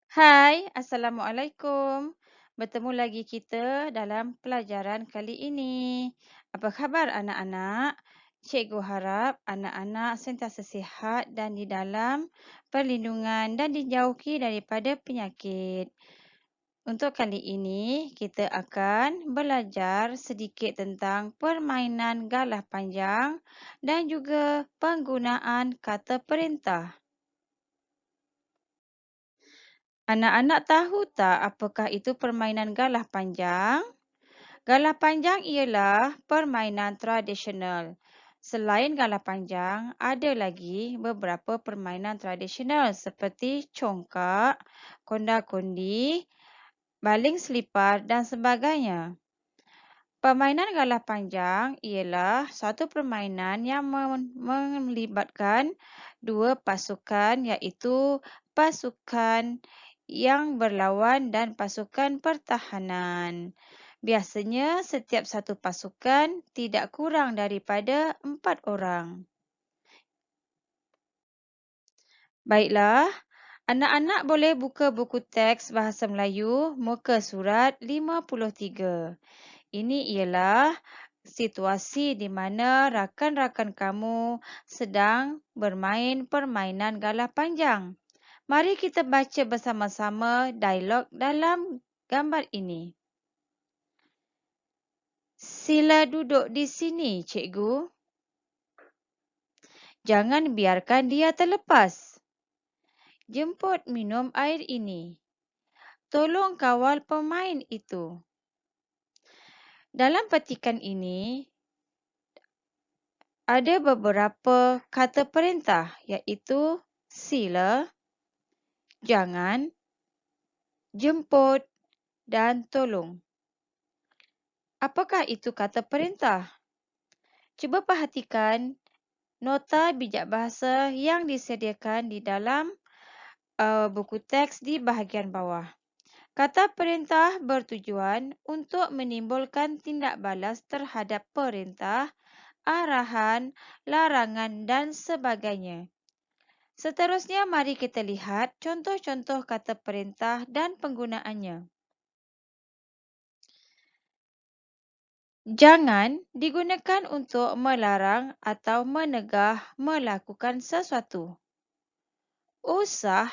Hai, Assalamualaikum. Bertemu lagi kita dalam pelajaran kali ini. Apa khabar anak-anak? Cikgu harap anak-anak sentiasa sihat dan di dalam perlindungan dan dijauhi daripada penyakit. Untuk kali ini, kita akan belajar sedikit tentang permainan galah panjang dan juga penggunaan kata perintah. Anak-anak tahu tak apakah itu permainan galah panjang? Galah panjang ialah permainan tradisional. Selain galah panjang, ada lagi beberapa permainan tradisional seperti congkak, konda-kondi, baling selipar dan sebagainya. Permainan galah panjang ialah satu permainan yang melibatkan dua pasukan iaitu pasukan yang berlawan dan pasukan pertahanan. Biasanya setiap satu pasukan tidak kurang daripada 4 orang. Baiklah, anak-anak boleh buka buku teks Bahasa Melayu muka surat 53. Ini ialah situasi di mana rakan-rakan kamu sedang bermain permainan galah panjang. Mari kita baca bersama-sama dialog dalam gambar ini. Sila duduk di sini, cikgu. Jangan biarkan dia terlepas. Jemput minum air ini. Tolong kawal pemain itu. Dalam petikan ini, ada beberapa kata perintah iaitu sila, jangan, jemput dan tolong. Apakah itu kata perintah? Cuba perhatikan nota bijak bahasa yang disediakan di dalam buku teks di bahagian bawah. Kata perintah bertujuan untuk menimbulkan tindak balas terhadap perintah, arahan, larangan dan sebagainya. Seterusnya, mari kita lihat contoh-contoh kata perintah dan penggunaannya. Jangan digunakan untuk melarang atau menegah melakukan sesuatu. Usah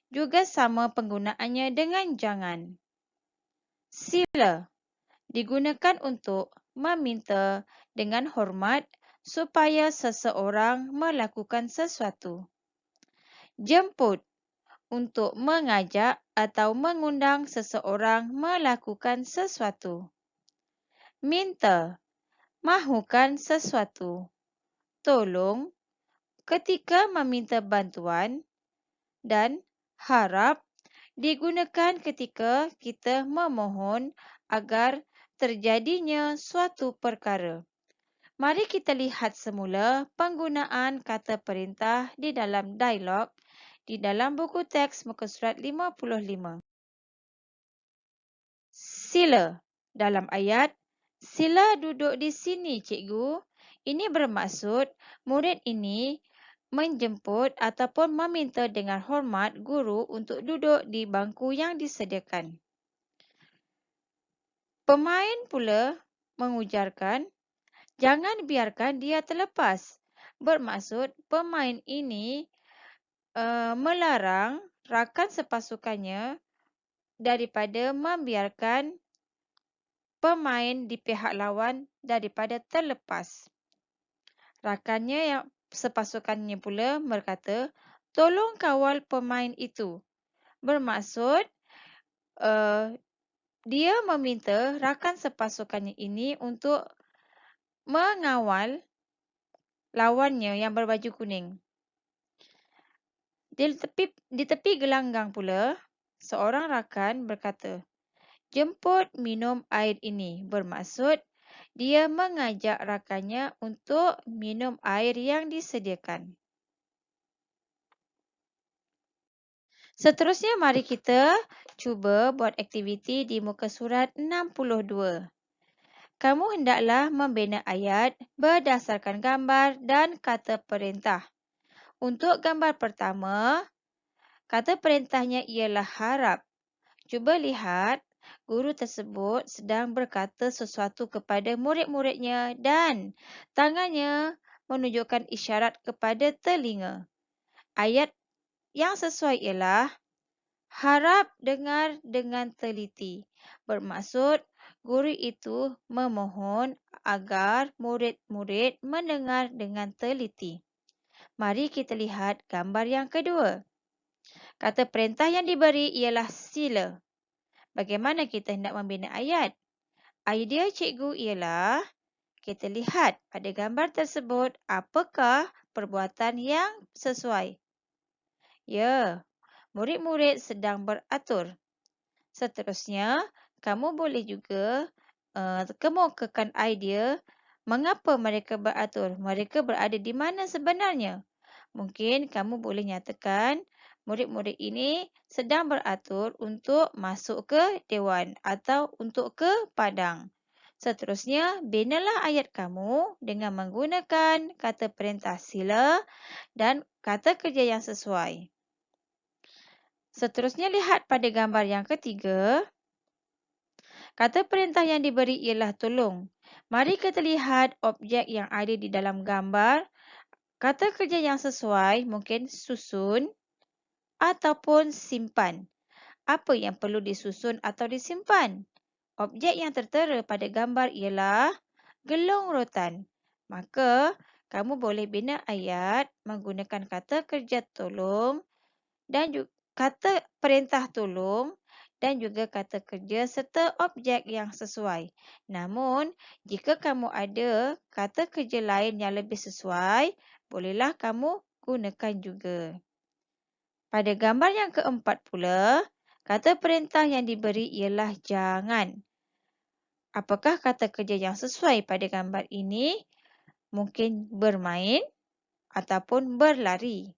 juga sama penggunaannya dengan jangan. Sila digunakan untuk meminta dengan hormat supaya seseorang melakukan sesuatu. Jemput untuk mengajak atau mengundang seseorang melakukan sesuatu. Minta, mahukan sesuatu. Tolong ketika meminta bantuan dan harap digunakan ketika kita memohon agar terjadinya suatu perkara. Mari kita lihat semula penggunaan kata perintah di dalam dialog di dalam buku teks muka surat 55. Sila dalam ayat, sila duduk di sini, cikgu. Ini bermaksud murid ini menjemput ataupun meminta dengan hormat guru untuk duduk di bangku yang disediakan. Pemain pula mengujarkan, jangan biarkan dia terlepas. Bermaksud pemain ini melarang rakan sepasukannya daripada membiarkan pemain di pihak lawan daripada terlepas. Rakannya yang sepasukannya pula berkata, tolong kawal pemain itu. Bermaksud dia meminta rakan sepasukannya ini untuk mengawal lawannya yang berbaju kuning. Di tepi gelanggang pula, seorang rakan berkata, jemput minum air ini. Bermaksud dia mengajak rakannya untuk minum air yang disediakan. Seterusnya, mari kita cuba buat aktiviti di muka surat 62. Kamu hendaklah membina ayat berdasarkan gambar dan kata perintah. Untuk gambar pertama, Kata perintahnya ialah harap. Cuba lihat, guru tersebut sedang berkata sesuatu kepada murid-muridnya dan tangannya menunjukkan isyarat kepada telinga. Ayat yang sesuai ialah harap dengar dengan teliti. Bermaksud, guru itu memohon agar murid-murid mendengar dengan teliti. Mari kita lihat gambar yang kedua. Kata perintah yang diberi ialah sila. Bagaimana kita hendak membina ayat? Idea cikgu ialah kita lihat pada gambar tersebut apakah perbuatan yang sesuai. Ya, murid-murid sedang beratur. Seterusnya, kamu boleh juga kemukakan idea mengapa mereka beratur. Mereka berada di mana sebenarnya? Mungkin kamu boleh nyatakan murid-murid ini sedang beratur untuk masuk ke dewan atau untuk ke padang. Seterusnya, binalah ayat kamu dengan menggunakan kata perintah sila dan kata kerja yang sesuai. Seterusnya, lihat pada gambar yang ketiga. Kata perintah yang diberi ialah tolong. Mari kita lihat objek yang ada di dalam gambar. Kata kerja yang sesuai mungkin susun ataupun simpan. Apa yang perlu disusun atau disimpan? Objek yang tertera pada gambar ialah gelong rotan. Maka, kamu boleh bina ayat menggunakan kata kerja tolong dan juga kata perintah tolong dan juga kata kerja serta objek yang sesuai. Namun, jika kamu ada kata kerja lain yang lebih sesuai, bolehlah kamu gunakan juga. Pada gambar yang keempat pula, kata perintah yang diberi ialah jangan. Apakah kata kerja yang sesuai pada gambar ini? Mungkin bermain ataupun berlari.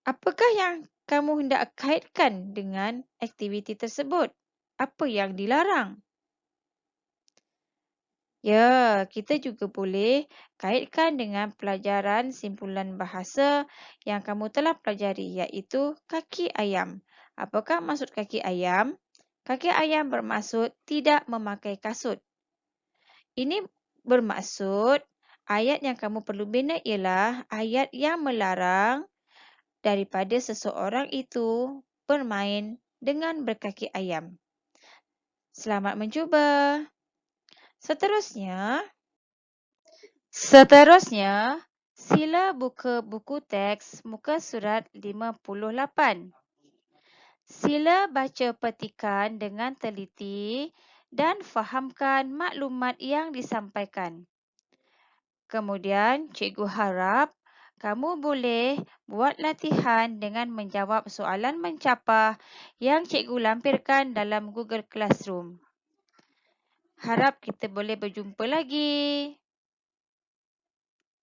Apakah yang kamu hendak kaitkan dengan aktiviti tersebut? Apa yang dilarang? Ya, kita juga boleh kaitkan dengan pelajaran simpulan bahasa yang kamu telah pelajari, iaitu kaki ayam. Apakah maksud kaki ayam? Kaki ayam bermaksud tidak memakai kasut. Ini bermaksud ayat yang kamu perlu bina ialah ayat yang melarang daripada seseorang itu bermain dengan berkaki ayam. Selamat mencuba. Seterusnya, sila buka buku teks muka surat 58. Sila baca petikan dengan teliti dan fahamkan maklumat yang disampaikan. Kemudian, cikgu harap kamu boleh buat latihan dengan menjawab soalan mencapah yang cikgu lampirkan dalam Google Classroom. Harap kita boleh berjumpa lagi.